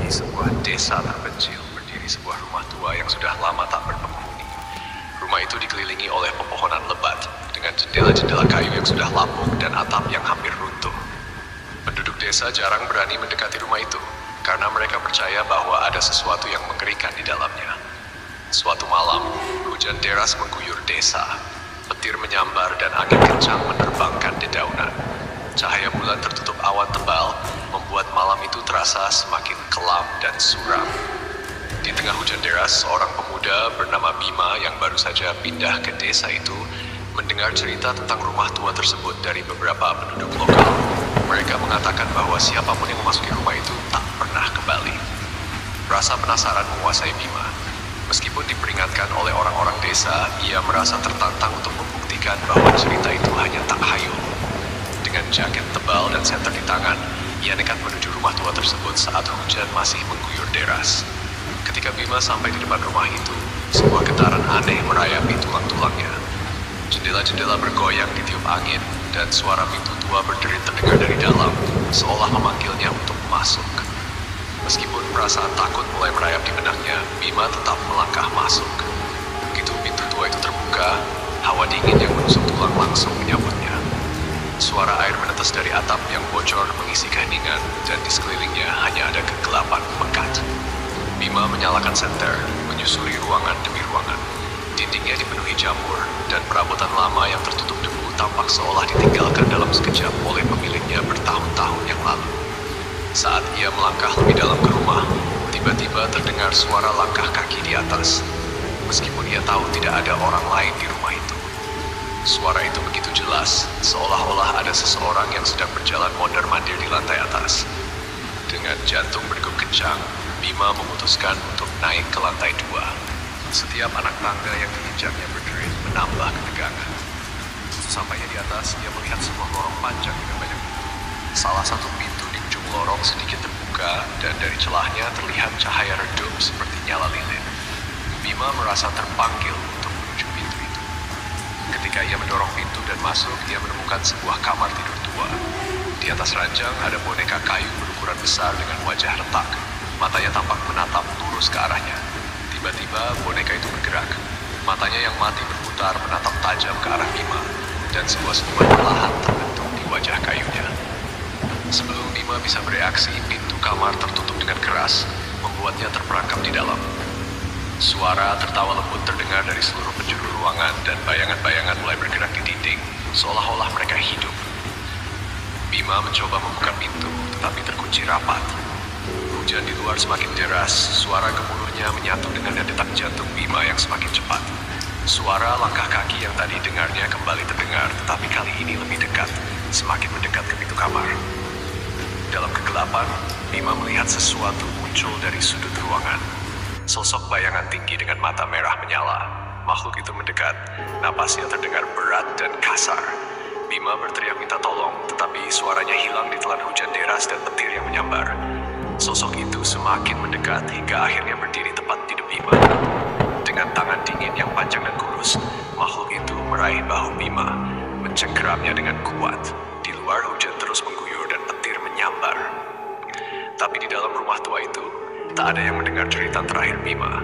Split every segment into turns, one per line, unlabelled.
kaki sebuah desa terpencil berdiri sebuah rumah tua yang sudah lama tak berpenghuni. Rumah itu dikelilingi oleh pepohonan lebat dengan jendela-jendela kayu yang sudah lapuk dan atap yang hampir runtuh. Penduduk desa jarang berani mendekati rumah itu karena mereka percaya bahwa ada sesuatu yang mengerikan di dalamnya. Suatu malam, hujan deras mengguyur desa. Petir menyambar dan angin kencang menerbangkan dedaunan. Cahaya bulan tertutup awan tebal membuat malam itu terasa semakin kelam dan suram. Di tengah hujan deras, seorang pemuda bernama Bima yang baru saja pindah ke desa itu mendengar cerita tentang rumah tua tersebut dari beberapa penduduk lokal. Mereka mengatakan bahwa siapapun yang memasuki rumah itu tak pernah kembali. Rasa penasaran menguasai Bima. Meskipun diperingatkan oleh orang-orang desa, ia merasa tertantang untuk membuktikan bahwa cerita itu hanya tak hayul. Dengan jaket tebal dan senter di tangan, ia nekat menuju rumah tua tersebut saat hujan masih mengguyur deras. Ketika Bima sampai di depan rumah itu, sebuah getaran aneh merayapi tulang-tulangnya. Jendela-jendela bergoyang ditiup angin, dan suara pintu tua berderit terdengar dari dalam, seolah memanggilnya untuk masuk. Meskipun perasaan takut mulai merayap di benaknya, Bima tetap melangkah masuk. Begitu pintu tua itu terbuka, hawa dingin yang menusuk tulang langsung menyambutnya. Suara air menetes dari atap yang bocor mengisi keheningan, dan di sekelilingnya hanya ada kegelapan pekat. Bima menyalakan senter, menyusuri ruangan demi ruangan. Dindingnya dipenuhi jamur, dan perabotan lama yang tertutup debu tampak seolah ditinggalkan dalam sekejap oleh pemiliknya bertahun-tahun yang lalu. Saat ia melangkah lebih dalam ke rumah, tiba-tiba terdengar suara langkah kaki di atas. Meskipun ia tahu tidak ada orang lain di rumah itu. Suara itu begitu jelas, seolah-olah ada seseorang yang sedang berjalan mondar-mandir di lantai atas. Dengan jantung berdegup kencang, Bima memutuskan untuk naik ke lantai 2. Setiap anak tangga yang diinjaknya berderit menambah ketegangan. Sesampainya di atas, ia melihat sebuah lorong panjang dengan banyak pintu. Salah satu pintu di ujung lorong sedikit terbuka, dan dari celahnya terlihat cahaya redup seperti nyala lilin. Bima merasa terpanggil untuk menuju pintu itu. Ketika ia mendorong pintu dan masuk, ia menemukan sebuah kamar tidur tua. Di atas ranjang ada boneka kayu berukuran besar dengan wajah retak. Matanya tampak menatap lurus ke arahnya. Tiba-tiba boneka itu bergerak. Matanya yang mati berputar menatap tajam ke arah Bima, dan sebuah senyuman perlahan terbentuk di wajah kayunya. Sebelum Bima bisa bereaksi, pintu kamar tertutup dengan keras, membuatnya terperangkap di dalam. Suara tertawa lembut terdengar dari seluruh penjuru ruangan, dan bayangan-bayangan mulai bergerak di dinding, seolah-olah mereka hidup. Bima mencoba membuka pintu, tetapi terkunci rapat. Hujan di luar semakin deras, suara gemuruhnya menyatu dengan detak jantung Bima yang semakin cepat. Suara langkah kaki yang tadi dengarnya kembali terdengar, tetapi kali ini lebih dekat, semakin mendekat ke pintu kamar. Dalam kegelapan, Bima melihat sesuatu muncul dari sudut ruangan. Sosok bayangan tinggi dengan mata merah menyala. Makhluk itu mendekat, napasnya terdengar berat dan kasar. Bima berteriak minta tolong, tetapi suaranya hilang ditelan hujan deras dan petir yang menyambar. Sosok itu semakin mendekat hingga akhirnya berdiri tepat di depan Bima. Dengan tangan dingin yang panjang dan kurus, makhluk itu meraih bahu Bima, mencengkeramnya dengan kuat. Di luar hujan terus mengguyur dan petir menyambar. Tapi di dalam rumah tua itu, tak ada yang mendengar cerita terakhir Bima.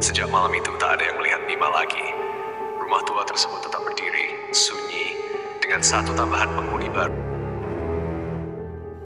Sejak malam itu tak ada yang melihat Bima lagi. Rumah tua tersebut tetap berdiri, sunyi, dengan satu tambahan penghuni baru.